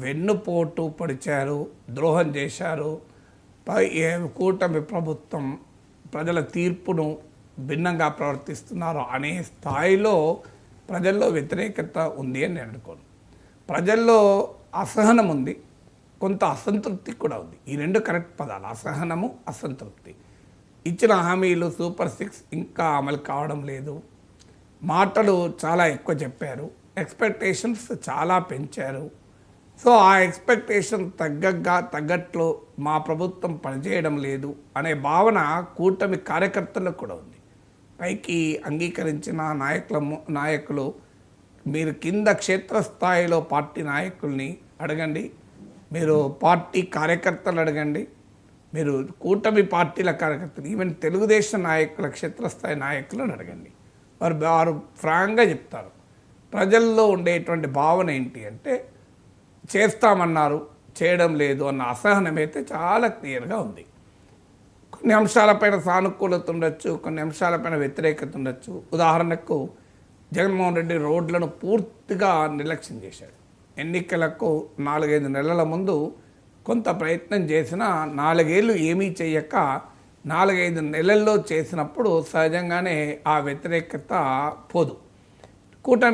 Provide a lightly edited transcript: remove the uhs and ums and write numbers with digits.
వెన్నుపోటు పొడిచారు, ద్రోహం చేశారు. కూటమి ప్రభుత్వం ప్రజల తీర్పును భిన్నంగా ప్రవర్తిస్తున్నారు అనే స్థాయిలో ప్రజల్లో వ్యతిరేకత ఉంది అని నేను అనుకోను. ప్రజల్లో అసహనం ఉంది, కొంత అసంతృప్తి కూడా ఉంది. ఈ రెండు కరెక్ట్ పదాలు, అసహనము, అసంతృప్తి. ఇచ్చిన హామీలు సూపర్ 6 ఇంకా అమలు కావడం లేదు. మాటలు చాలా ఎక్కువ చెప్పారు, ఎక్స్పెక్టేషన్స్ చాలా పెంచారు. సో ఆ ఎక్స్పెక్టేషన్ తగ్గట్లు మా ప్రభుత్వం పనిచేయడం లేదు అనే భావన కూటమి కార్యకర్తలకు కూడా ఉంది. పైకి అంగీకరించిన నాయకులు మీరు కింద క్షేత్రస్థాయిలో పార్టీ నాయకుల్ని అడగండి, మీరు పార్టీ కార్యకర్తలు అడగండి, మీరు కూటమి పార్టీల కార్యకర్తలు, ఈవెన్ తెలుగుదేశం నాయకుల క్షేత్రస్థాయి నాయకులను అడగండి. వారు ఫ్రాంక్గా చెప్తారు. ప్రజల్లో ఉండేటువంటి భావన ఏంటి అంటే చేస్తామన్నారు, చేయడం లేదు అన్న అసహనం అయితే చాలా క్లియర్గా ఉంది. కొన్ని అంశాలపైన సానుకూలత ఉండొచ్చు, కొన్ని అంశాలపైన వ్యతిరేకత ఉండొచ్చు. ఉదాహరణకు జగన్మోహన్ రెడ్డి రోడ్లను పూర్తిగా నిర్లక్ష్యం చేశాడు. ఎన్నికలకు 4-5 నెలల ముందు కొంత ప్రయత్నం చేసిన 4 ఏళ్ళు ఏమీ చేయక 4-5 నెలల్లో చేసినప్పుడు సహజంగానే ఆ వ్యతిరేకత పోదు. కూటమి